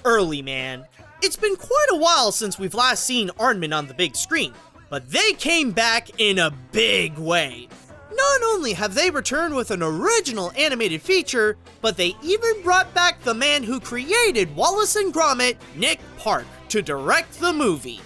early, man. It's been quite a while since we've last seen Arnmen on the big screen, but they came back in a big way. Not only have they returned with an original animated feature, but they even brought back the man who created Wallace and Gromit, Nick Park, to direct the movie.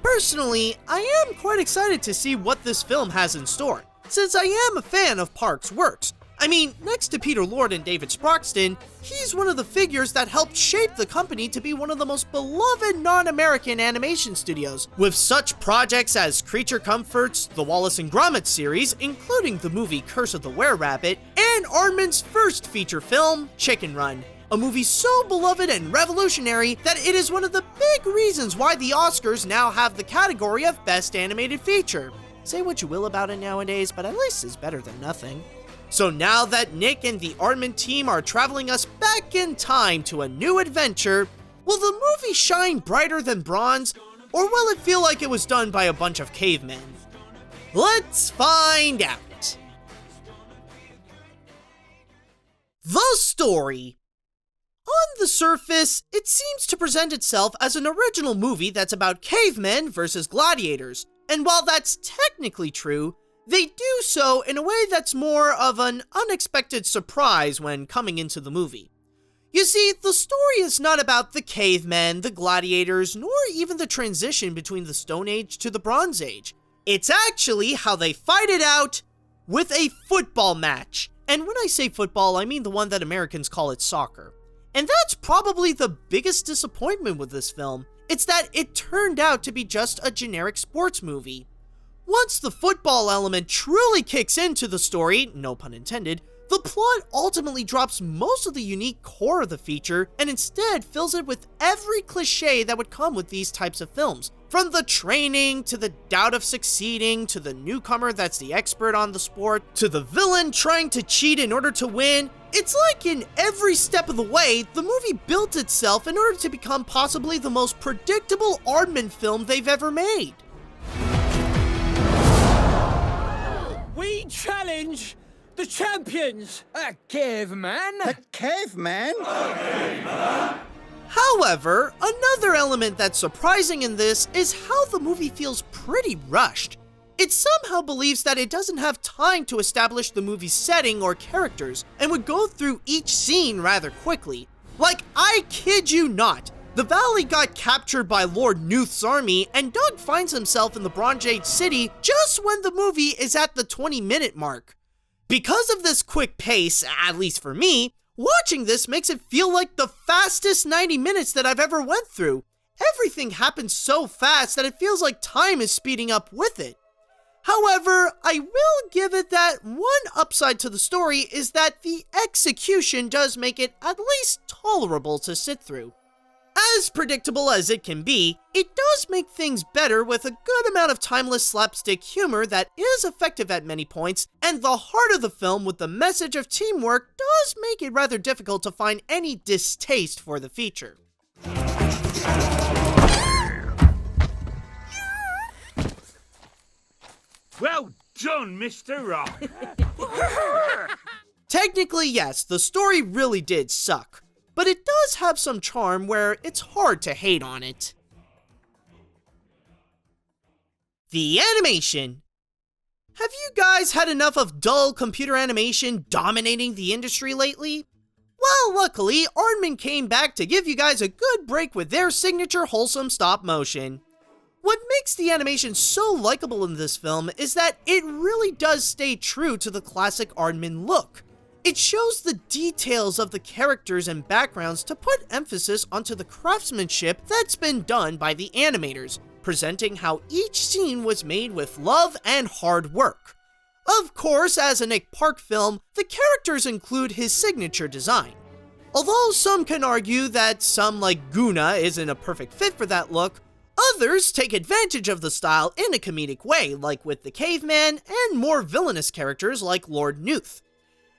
Personally, I am quite excited to see what this film has in store, since I am a fan of Park's works. I mean, next to Peter Lord and David Sproxton, he's one of the figures that helped shape the company to be one of the most beloved non-American animation studios, with such projects as Creature Comforts, the Wallace and Gromit series, including the movie Curse of the Were-Rabbit, and Arnmen's first feature film, Chicken Run, a movie so beloved and revolutionary that it is one of the big reasons why the Oscars now have the category of Best Animated Feature. Say what you will about it nowadays, but at least it's better than nothing. So now that Nick and the Arnmen team are traveling us back in time to a new adventure, will the movie shine brighter than bronze, or will it feel like it was done by a bunch of cavemen? Let's find out. The story. On the surface, it seems to present itself as an original movie that's about cavemen versus gladiators, and while that's technically true, they do so in a way that's more of an unexpected surprise when coming into the movie. You see, the story is not about the cavemen, the gladiators, nor even the transition between the Stone Age to the Bronze Age. It's actually how they fight it out with a football match. And when I say football, I mean the one that Americans call it soccer. And that's probably the biggest disappointment with this film. It's that it turned out to be just a generic sports movie. Once the football element truly kicks into the story, no pun intended, the plot ultimately drops most of the unique core of the feature and instead fills it with every cliche that would come with these types of films. From the training, to the doubt of succeeding, to the newcomer that's the expert on the sport, to the villain trying to cheat in order to win, it's like in every step of the way, the movie built itself in order to become possibly the most predictable Arnmen film they've ever made. We challenge the champions! A caveman? A caveman? A caveman! However, another element that's surprising in this is how the movie feels pretty rushed. It somehow believes that it doesn't have time to establish the movie's setting or characters, and would go through each scene rather quickly. Like, I kid you not, the valley got captured by Lord Nuth's army, and Doug finds himself in the Bronze Age city just when the movie is at the 20-minute mark. Because of this quick pace, at least for me, watching this makes it feel like the fastest 90 minutes that I've ever went through. Everything happens so fast that it feels like time is speeding up with it. However, I will give it that one upside to the story is that the execution does make it at least tolerable to sit through. As predictable as it can be, it does make things better with a good amount of timeless slapstick humor that is effective at many points, and the heart of the film with the message of teamwork does make it rather difficult to find any distaste for the feature. Well done, Mr. Rock. Technically, yes, the story really did suck, but it does have some charm where it's hard to hate on it. The animation. Have you guys had enough of dull computer animation dominating the industry lately? Well, luckily, Arnmen came back to give you guys a good break with their signature wholesome stop motion. What makes the animation so likable in this film is that it really does stay true to the classic Arnmen look. It shows the details of the characters and backgrounds to put emphasis onto the craftsmanship that's been done by the animators, presenting how each scene was made with love and hard work. Of course, as a Nick Park film, the characters include his signature design. Although some can argue that some like Guna isn't a perfect fit for that look, others take advantage of the style in a comedic way, like with the caveman and more villainous characters like Lord Nuth.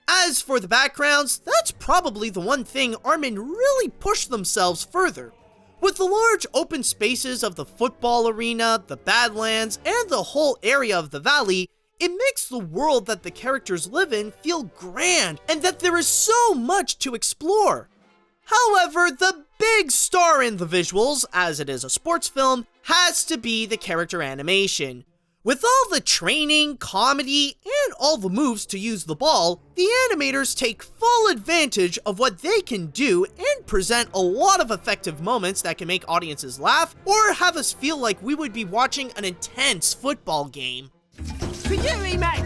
As for the backgrounds, that's probably the one thing Arnmen really pushed themselves further. With the large open spaces of the football arena, the Badlands, and the whole area of the valley, it makes the world that the characters live in feel grand and that there is so much to explore. However, the big star in the visuals, as it is a sports film, has to be the character animation. With all the training, comedy, and all the moves to use the ball, the animators take full advantage of what they can do and present a lot of effective moments that can make audiences laugh or have us feel like we would be watching an intense football game. For you, E-Mac!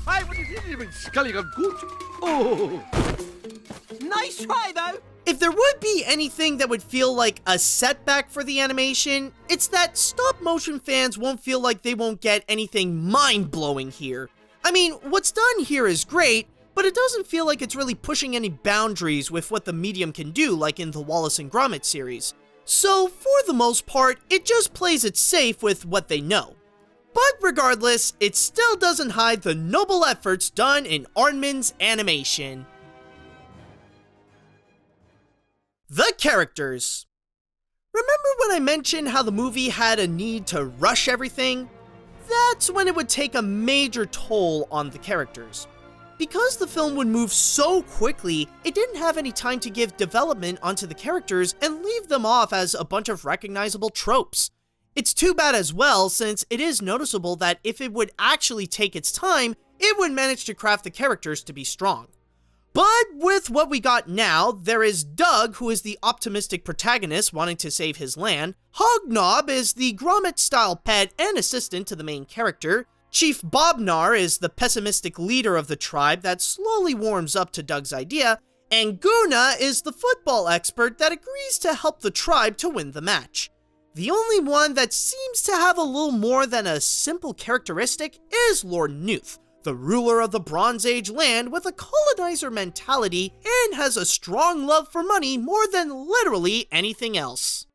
I wouldn't even sculling a goot. Oh! Nice try, though! If there would be anything that would feel like a setback for the animation, it's that stop-motion fans won't feel like they won't get anything mind-blowing here. I mean, what's done here is great, but it doesn't feel like it's really pushing any boundaries with what the medium can do, like in the Wallace and Gromit series. So, for the most part, it just plays it safe with what they know. But regardless, it still doesn't hide the noble efforts done in Aardman's animation. The characters. Remember when I mentioned how the movie had a need to rush everything? That's when it would take a major toll on the characters. Because the film would move so quickly, it didn't have any time to give development onto the characters and leave them off as a bunch of recognizable tropes. It's too bad as well, since it is noticeable that if it would actually take its time, it would manage to craft the characters to be strong. But with what we got now, there is Doug, who is the optimistic protagonist wanting to save his land. Hognob is the Gromit-style pet and assistant to the main character. Chief Bobnar is the pessimistic leader of the tribe that slowly warms up to Doug's idea. And Guna is the football expert that agrees to help the tribe to win the match. The only one that seems to have a little more than a simple characteristic is Lord Nuth, the ruler of the Bronze Age land with a colonizer mentality and has a strong love for money more than literally anything else.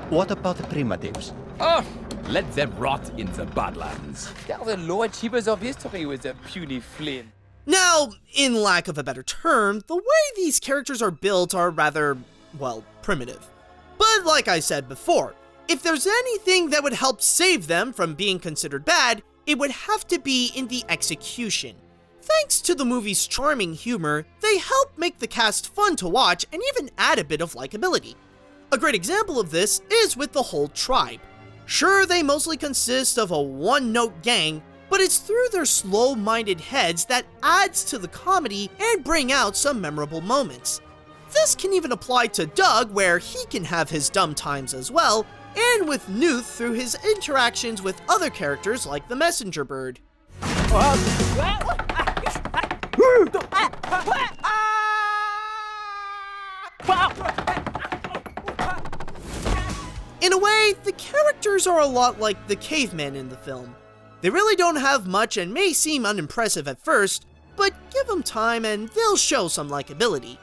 What about the primitives? Oh, let them rot in the Badlands. Tell the Lord Keepers of history with a puny flint. Now, in lack of a better term, the way these characters are built are rather, well, primitive. But like I said before, if there's anything that would help save them from being considered bad, it would have to be in the execution. Thanks to the movie's charming humor, they help make the cast fun to watch and even add a bit of likability. A great example of this is with the whole tribe. Sure, they mostly consist of a one-note gang, but it's through their slow-minded heads that adds to the comedy and bring out some memorable moments. This can even apply to Doug, where he can have his dumb times as well, and with Nuth through his interactions with other characters like the messenger bird. In a way, the characters are a lot like the cavemen in the film. They really don't have much and may seem unimpressive at first, but give them time and they'll show some likability.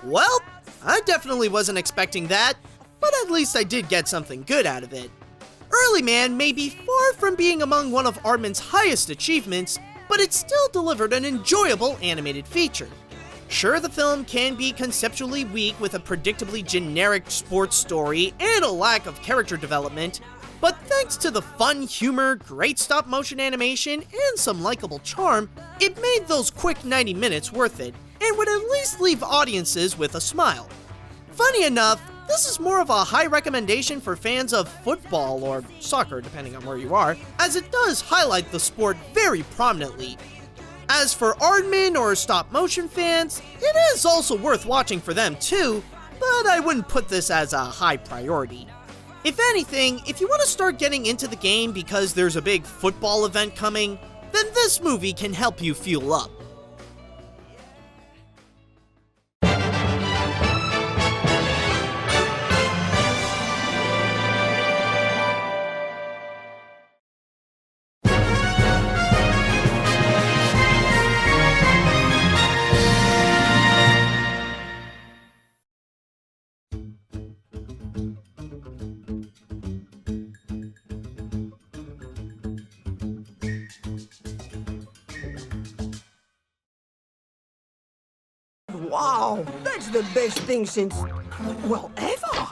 Well, I definitely wasn't expecting that, but at least I did get something good out of it. Early Man may be far from being among one of Aardman's highest achievements, but it still delivered an enjoyable animated feature. Sure, the film can be conceptually weak with a predictably generic sports story and a lack of character development, but thanks to the fun humor, great stop-motion animation, and some likable charm, it made those quick 90 minutes worth it, and would at least leave audiences with a smile. Funny enough, this is more of a high recommendation for fans of football or soccer, depending on where you are, as it does highlight the sport very prominently. As for Aardman or stop-motion fans, it is also worth watching for them too, but I wouldn't put this as a high priority. If anything, if you want to start getting into the game because there's a big football event coming, then this movie can help you fuel up. Wow, that's the best thing since, well, ever.